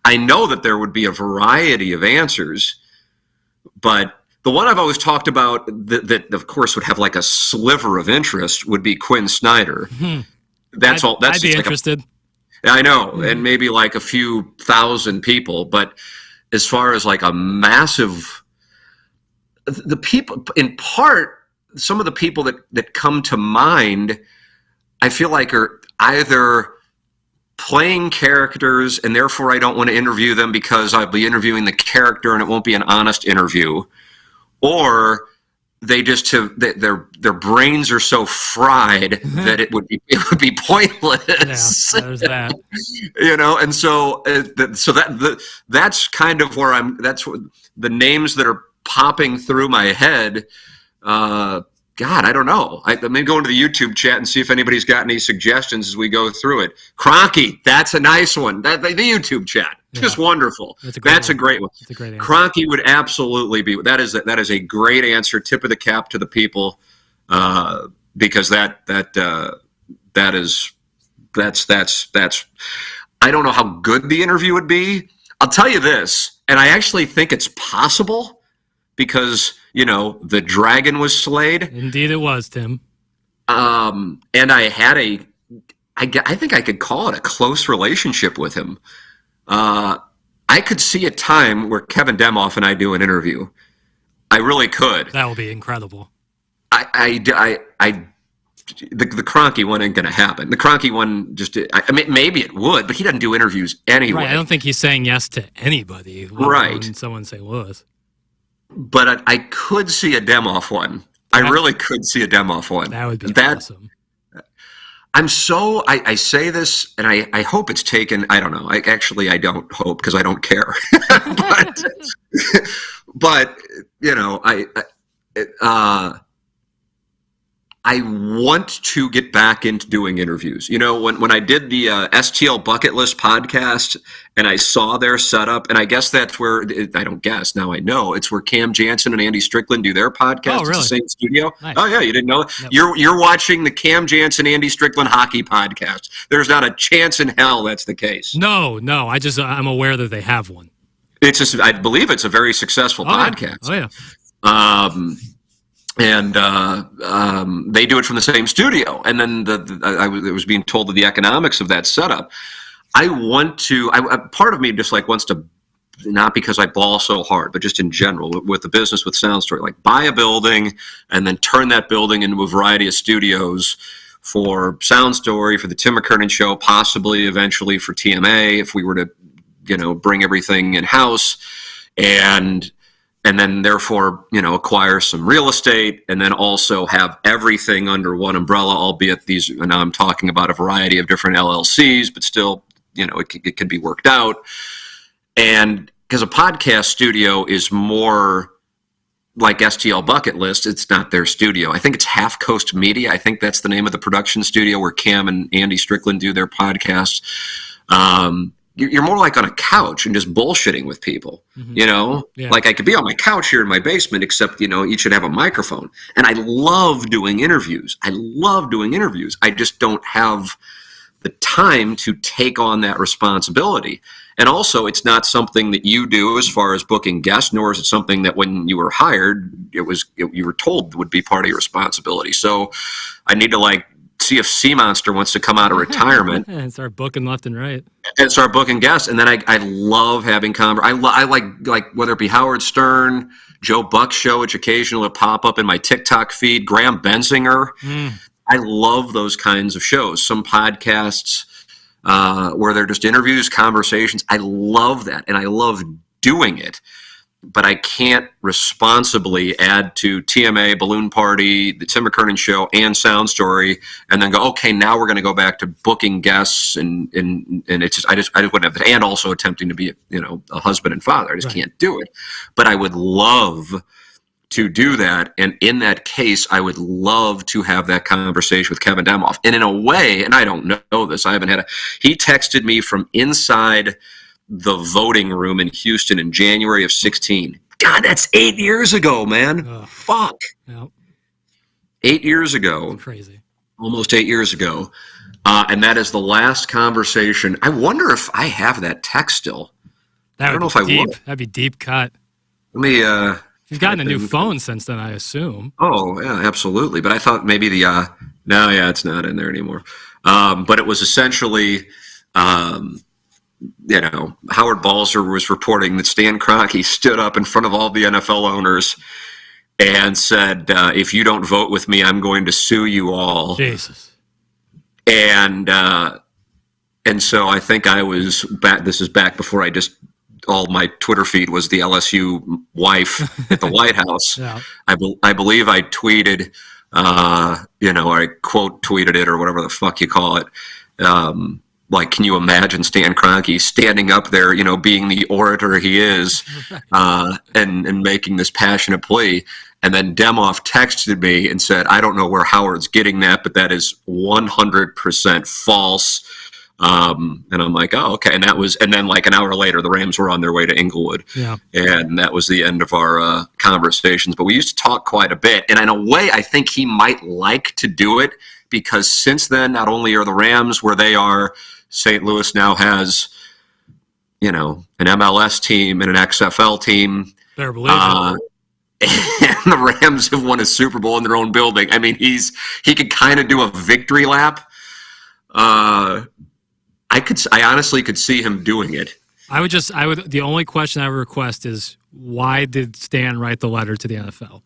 I know that there would be a variety of answers, but the one I've always talked about that of course, would have like a sliver of interest would be Quinn Snyder. That's all. That's I'd be like interested. I know, and maybe like a few thousand people, but as far as like a massive, the people, in part, some of the people that come to mind, I feel like are either playing characters and therefore I don't want to interview them because I'll be interviewing the character and it won't be an honest interview, or they just have their brains are so fried that it would be pointless. Yeah, there's that. And so that's kind of where that's what the names that are popping through my head. God, I don't know. Let me go into the YouTube chat and see if anybody's got any suggestions as we go through it. Cronky, that's a nice one. The YouTube chat, just wonderful. That's a great one. That's a great answer. Cronky would absolutely be. That is a great answer. Tip of the cap to the people, because that's. I don't know how good the interview would be. I'll tell you this, and I actually think it's possible. Because, the dragon was slayed. Indeed it was, Tim. And I had I think I could call it a close relationship with him. I could see a time where Kevin Demoff and I do an interview. I really could. That would be incredible. The Cronky one ain't going to happen. The Cronky one maybe it would, but he doesn't do interviews anyway. Right, I don't think he's saying yes to anybody. Right. Someone St. Louis. But I could see a Demoff one. I really could see a Demoff one. That would be awesome. I say this, and I hope it's taken. I don't know. I don't hope because I don't care. but I want to get back into doing interviews. When I did the STL Bucket List podcast and I saw their setup, and I guess that's where, I don't guess, now I know, it's where Cam Jansen and Andy Strickland do their podcast. Oh, really? It's the same studio. Nice. Oh, yeah, you didn't know? Nope. You're watching the Cam Jansen, Andy Strickland hockey podcast. There's not a chance in hell that's the case. No, I'm aware that they have one. It's just, I believe it's a very successful podcast. Yeah. Oh, yeah. And they do it from the same studio. And then I was being told of the economics of that setup. Part of me just like wants to not because I ball so hard, but just in general with the business with Sound Story, like buy a building and then turn that building into a variety of studios for Sound Story, for the Tim McKernan Show, possibly eventually for TMA if we were to, bring everything in house, and then therefore, acquire some real estate, and then also have everything under one umbrella, albeit these, and now I'm talking about a variety of different LLCs, but still, it could be worked out. And because a podcast studio is more like STL Bucket List, it's not their studio. I think it's Half Coast Media. I think that's the name of the production studio where Cam and Andy Strickland do their podcasts. You're more like on a couch and just bullshitting with people, Yeah. Like I could be on my couch here in my basement, except, each should have a microphone. And I love doing interviews. I just don't have the time to take on that responsibility. And also, it's not something that you do as far as booking guests, nor is it something that when you were hired, you were told would be part of your responsibility. So I need to see if Sea Monster wants to come out of retirement and start booking left and right. And start booking guests. And then I love having I like whether it be Howard Stern, Joe Buck's show, which occasionally will pop up in my TikTok feed, Graham Bensinger. I love those kinds of shows. Some podcasts where they're just interviews, conversations. I love that, and I love doing it. But I can't responsibly add to TMA, Balloon Party, the Tim McKernan Show, and Sound Story, and then go, okay, now we're going to go back to booking guests, and it's just I just wouldn't have that, and also attempting to be a husband and father. I just can't do it. But I would love to do that, and in that case, I would love to have that conversation with Kevin Demoff. And in a way, and I don't know this, I haven't had he texted me from inside the voting room in Houston in January of 16. God, that's 8 years ago, man. Fuck. Yep. 8 years ago. That's crazy. Almost 8 years ago. And that is the last conversation. I wonder if I have that text still. I don't know if I would. That'd be deep cut. Let me... You've gotten a new phone since then, I assume. Oh, yeah, absolutely. But I thought maybe no, it's not in there anymore. But it was essentially... Howard Balzer was reporting that Stan Kroenke stood up in front of all the NFL owners and said, if you don't vote with me, I'm going to sue you all. Jesus. And so I think I was back. This is back before all my Twitter feed was the LSU wife at the White House. Yeah. I believe I tweeted, I quote tweeted it or whatever the fuck you call it. Can you imagine Stan Kroenke standing up there, being the orator he is, and making this passionate plea? And then Demoff texted me and said, I don't know where Howard's getting that, but that is 100% false. And I'm like, oh, okay. And then an hour later, the Rams were on their way to Inglewood. Yeah. And that was the end of our conversations. But we used to talk quite a bit. And in a way, I think he might like to do it because since then, not only are the Rams where they are, St. Louis now has, an MLS team and an XFL team. Better believe it. And the Rams have won a Super Bowl in their own building. I mean, he could kind of do a victory lap. I honestly could see him doing it. The only question I would request is why did Stan write the letter to the NFL?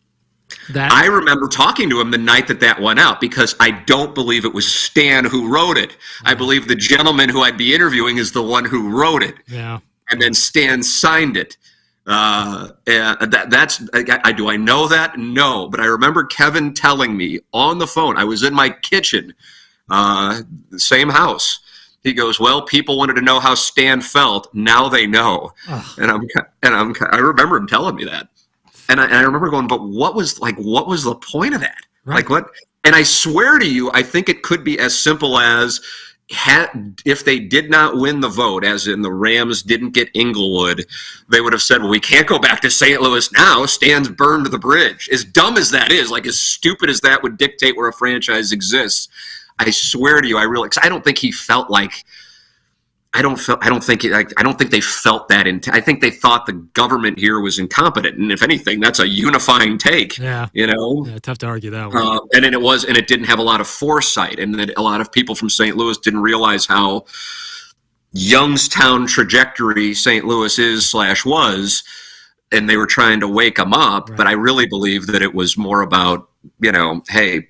I remember talking to him the night that went out because I don't believe it was Stan who wrote it. I believe the gentleman who I'd be interviewing is the one who wrote it. Yeah. And then Stan signed it. Do I know that? No. But I remember Kevin telling me on the phone, I was in my kitchen, the same house. He goes, well, people wanted to know how Stan felt. Now they know. Ugh. I remember him telling me that. And I remember going, but what was the point of that? Right. Like what? And I swear to you, I think it could be as simple as if they did not win the vote, as in the Rams didn't get Inglewood, they would have said, well, we can't go back to St. Louis now. Stan's burned the bridge. As dumb as that is, as stupid as that would dictate where a franchise exists, I swear to you, I don't think he felt like. I don't think they felt that. I think they thought the government here was incompetent, and if anything, that's a unifying take. Yeah, Yeah, tough to argue that one. And it didn't have a lot of foresight, and that a lot of people from St. Louis didn't realize how Youngstown trajectory St. Louis is/was, and they were trying to wake them up. Right. But I really believe that it was more about, hey,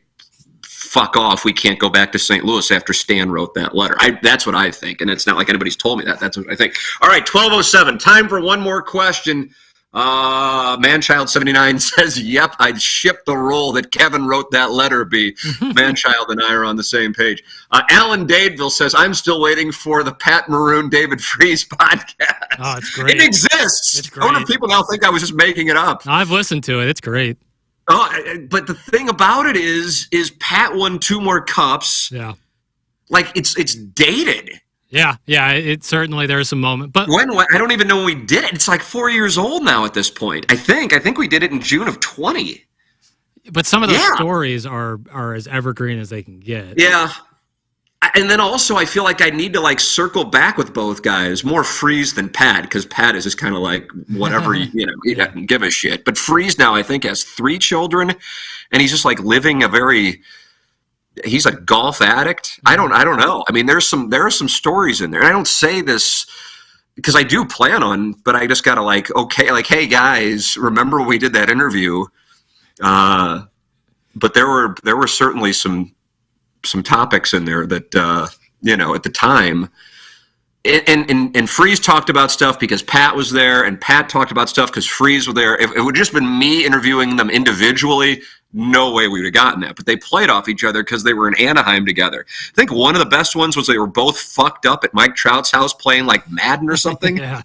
fuck off, we can't go back to St. Louis after Stan wrote that letter. That's what I think, and it's not like anybody's told me that. That's what I think. All right, 12:07. Time for one more question. Manchild79 says, yep, I'd ship the role that Kevin wrote that letter, B. Manchild and I are on the same page. Alan Dadeville says, I'm still waiting for the Pat Maroon, David Freese podcast. Oh, it's great. It exists. It's great. I wonder if people now think I was just making it up. I've listened to it. It's great. Oh, but the thing about it is Pat won 2 more cups. Yeah. Like, it's dated. Yeah, it certainly, there's a moment. But when I don't even know when we did it. It's like 4 years old now at this point. I think we did it in June of 20. But some of those stories are as evergreen as they can get. Yeah. And then also I feel like I need to like circle back with both guys, more Freese than Pat, because Pat is just kind of like whatever, he doesn't give a shit. But Freese now I think has 3 children, and he's just like living he's a golf addict. I don't know. I mean, there are some stories in there. And I don't say this because I do plan on, but I just got to hey guys, remember when we did that interview? But there were certainly some topics in there that, at the time, and Freese talked about stuff because Pat was there, and Pat talked about stuff because Freese was there. If it would just been me interviewing them individually, no way we would have gotten that. But they played off each other because they were in Anaheim together. I think one of the best ones was they were both fucked up at Mike Trout's house playing like Madden or something. Yeah.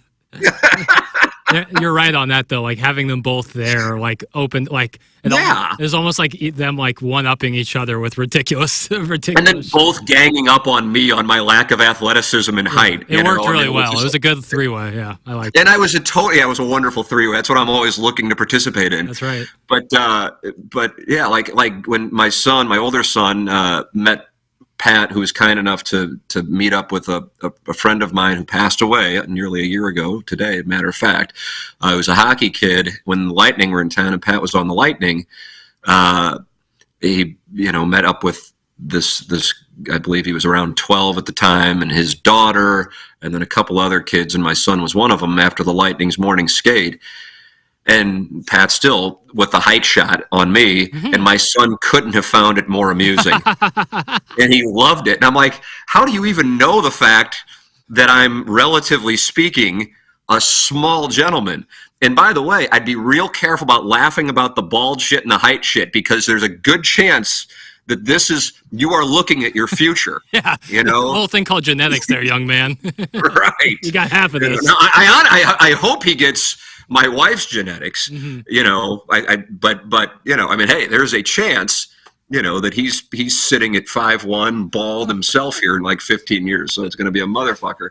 You're right on that though. Like having them both there, like open, like it's almost like them like one-upping each other with ridiculous, and then both ganging up on me on my lack of athleticism and height. It worked really well. It was a good 3-way. Yeah, I liked it. And I was it was a wonderful 3-way. That's what I'm always looking to participate in. That's right. But yeah, like when my older son, met Pat, who was kind enough to meet up with a friend of mine who passed away nearly a year ago today, matter of fact. I was a hockey kid when the Lightning were in town, and Pat was on the Lightning. He, met up with this, I believe he was around 12 at the time, and his daughter, and then a couple other kids, and my son was one of them after the Lightning's morning skate. And Pat still with the height shot on me, and my son couldn't have found it more amusing. And he loved it. And I'm like, how do you even know the fact that I'm, relatively speaking, a small gentleman? And by the way, I'd be real careful about laughing about the bald shit and the height shit, because there's a good chance that you are looking at your future. Yeah. The whole thing called genetics there, young man. Right. You got half of this. Now, I hope he gets my wife's genetics, but hey, there's a chance, that he's sitting at 5'1", bald himself here in like 15 years. So it's going to be a motherfucker.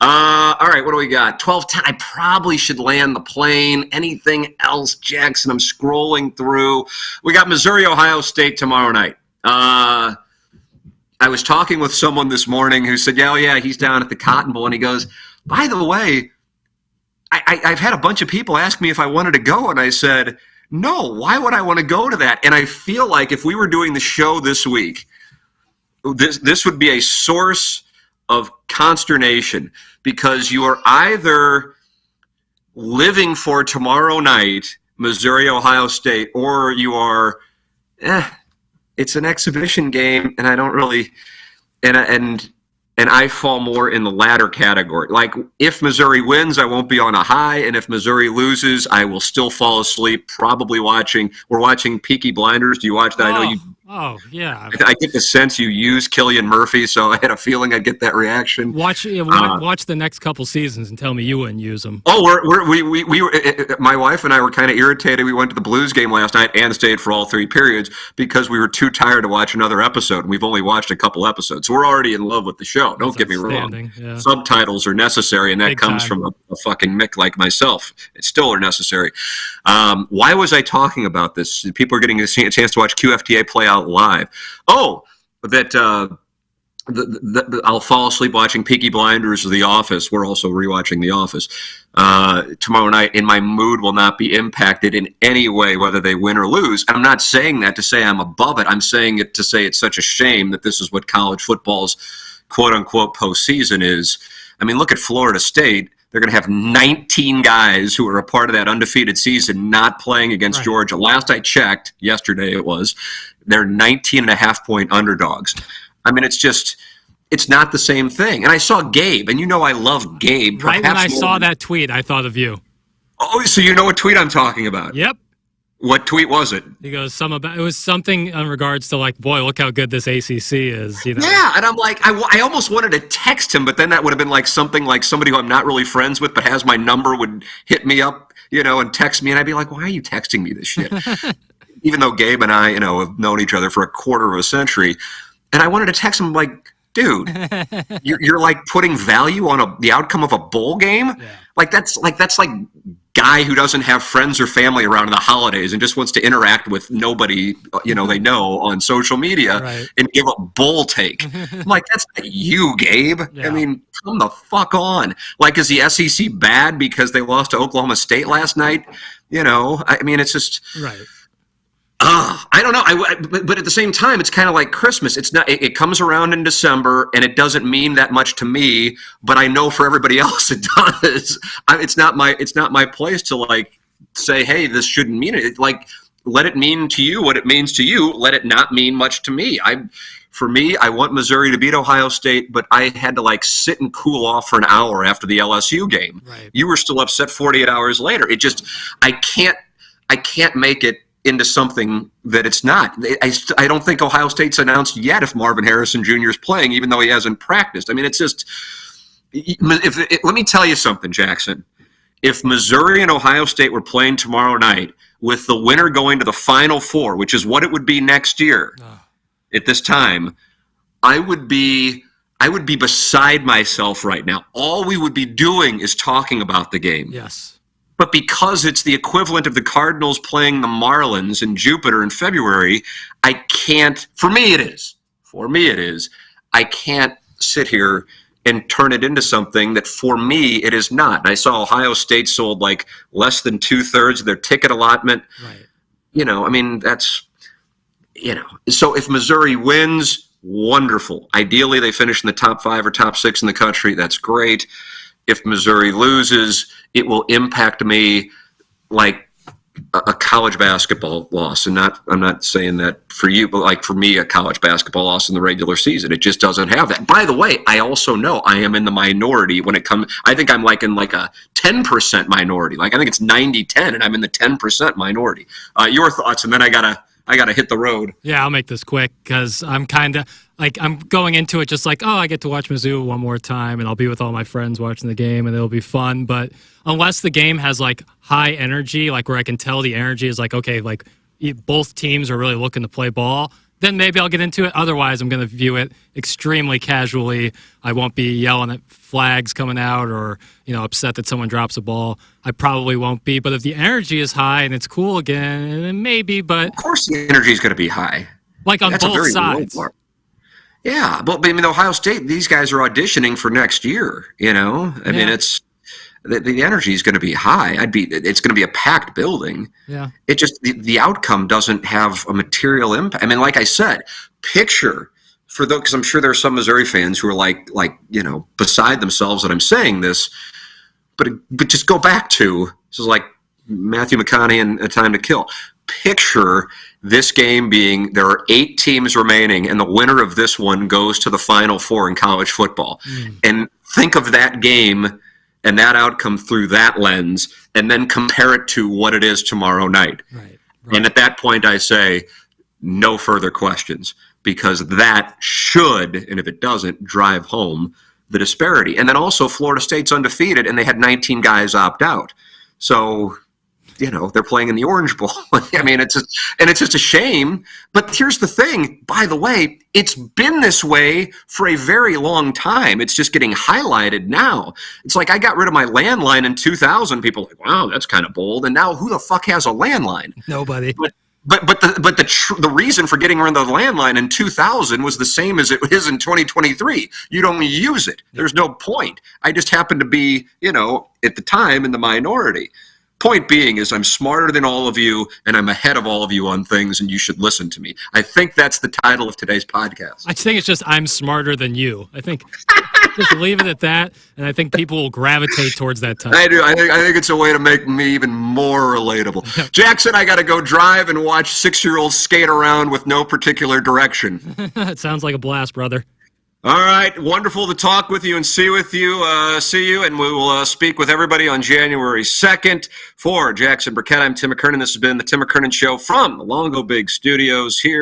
All right. What do we got? 12:10. I probably should land the plane. Anything else, Jackson? I'm scrolling through. We got Missouri, Ohio State tomorrow night. I was talking with someone this morning who said, he's down at the Cotton Bowl. And he goes, by the way, I've had a bunch of people ask me if I wanted to go, and I said, no, why would I want to go to that? And I feel like if we were doing the show this week, this would be a source of consternation, because you are either living for tomorrow night, Missouri, Ohio State, or you are, it's an exhibition game, and I don't really, and I fall more in the latter category. Like, if Missouri wins, I won't be on a high, and if Missouri loses, I will still fall asleep, probably we're watching Peaky Blinders. Do you watch that? I know you. Oh, yeah. I get the sense you use Cillian Murphy, so I had a feeling I'd get that reaction. Watch the next couple seasons and tell me you wouldn't use them. Oh, we were, my wife and I were kind of irritated. We went to the Blues game last night and stayed for all 3 periods because we were too tired to watch another episode. We've only watched a couple episodes. So we're already in love with the show. Don't get me wrong. Yeah. Subtitles are necessary, and that comes from a fucking Mick like myself. It still are necessary. Why was I talking about this? People are getting a chance to watch QFTA play out live. Oh, that I'll fall asleep watching Peaky Blinders or The Office. We're also rewatching The Office tomorrow night, and my mood will not be impacted in any way whether they win or lose. I'm not saying that to say I'm above it. I'm saying it to say it's such a shame that this is what college football's quote-unquote postseason is. I mean, look at Florida State. They're going to have 19 guys who are a part of that undefeated season not playing against Georgia. Last I checked, yesterday it was, they're 19.5-point underdogs. I mean, it's not the same thing. And I saw Gabe, and you know I love Gabe. Right when I saw that tweet, I thought of you. Oh, so you know what tweet I'm talking about? Yep. What tweet was it? He goes, it was something in regards to like, boy, look how good this ACC is. You know? Yeah, and I'm like, I almost wanted to text him, but then that would have been like something like somebody who I'm not really friends with but has my number would hit me up, and text me, and I'd be like, why are you texting me this shit? Even though Gabe and I, have known each other for a quarter of a century, and I wanted to text him like, dude, you're like putting value on the outcome of a bowl game? Yeah. That's like guy who doesn't have friends or family around in the holidays and just wants to interact with nobody, they know on social media and give a bull take. I'm like, that's not you, Gabe. Yeah. I mean, come the fuck on. Like, is the SEC bad because they lost to Oklahoma State last night? I mean, it's just right. I don't know. But at the same time, it's kind of like Christmas. It's not. It comes around in December, and it doesn't mean that much to me. But I know for everybody else, it does. It's not my place to like say, hey, this shouldn't mean it. Like, let it mean to you what it means to you. Let it not mean much to me. For me, I want Missouri to beat Ohio State, but I had to like sit and cool off for an hour after the LSU game. Right. You were still upset 48 hours later. I can't make it into something that it's not. I don't think Ohio State's announced yet if Marvin Harrison Jr. is playing, even though he hasn't practiced. I mean, it's just let me tell you something, Jackson. If Missouri and Ohio State were playing tomorrow night with the winner going to the Final Four, which is what it would be next year at this time, I would be beside myself right now. All we would be doing is talking about the game. Yes. But because it's the equivalent of the Cardinals playing the Marlins in Jupiter in February, I can't, for me it is, I can't sit here and turn it into something that for me it is not. And I saw Ohio State sold like less than 2/3 of their ticket allotment. Right. I mean, that's, so if Missouri wins, wonderful. Ideally, they finish in the top 5 or top 6 in the country. That's great. If Missouri loses, it will impact me like a college basketball loss. And I'm not saying that for you, but like for me, a college basketball loss in the regular season. It just doesn't have that. By the way, I also know I am in the minority when it comes. I think I'm like in like a 10% minority. Like I think it's 90-10, and I'm in the 10% minority. Your thoughts, and then I gotta hit the road. Yeah, I'll make this quick because I'm kind of like I'm going into it just like, oh, I get to watch Mizzou one more time, and I'll be with all my friends watching the game, and it'll be fun. But unless the game has like high energy, like where I can tell the energy is like, okay, like both teams are really looking to play ball, then maybe I'll get into it. Otherwise, I'm going to view it extremely casually. I won't be yelling at flags coming out or, upset that someone drops a ball. I probably won't be. But if the energy is high and it's cool again, then maybe. But of course the energy is going to be high. Like on both sides. Yeah. But I mean, Ohio State, these guys are auditioning for next year, I mean, it's the energy is going to be high. It's going to be a packed building. Yeah. It just, the outcome doesn't have a material impact. I mean, like I said, picture for those, because I'm sure there are some Missouri fans who are like, beside themselves that I'm saying this, but just go back to, this is like Matthew McKernan and A Time to Kill. Picture this game being, there are 8 teams remaining, and the winner of this one goes to the Final Four in college football. And think of that game and that outcome through that lens, and then compare it to what it is tomorrow night. Right. And at that point, I say, no further questions, because that should, and if it doesn't, drive home the disparity. And then also, Florida State's undefeated, and they had 19 guys opt out. So, they're playing in the Orange Bowl. I mean, it's just a shame. But here's the thing, by the way, it's been this way for a very long time. It's just getting highlighted now. It's like I got rid of my landline in 2000. People are like, wow, that's kind of bold. And now who the fuck has a landline? Nobody. But the reason for getting rid of the landline in 2000 was the same as it is in 2023. You don't use it. There's no point. I just happened to be, at the time in the minority. Point being is I'm smarter than all of you, and I'm ahead of all of you on things, and you should listen to me. I think that's the title of today's podcast. I think it's just I'm smarter than you. I think Just leave it at that, and I think people will gravitate towards that type. I do. I think it's a way to make me even more relatable. Jackson, I got to go drive and watch 6-year-olds skate around with no particular direction. It sounds like a blast, brother. All right. Wonderful to talk with you and see you. And we will speak with everybody on January 2nd. For Jackson Burkett, I'm Tim McKernan. This has been the Tim McKernan Show from the Longo Big Studios here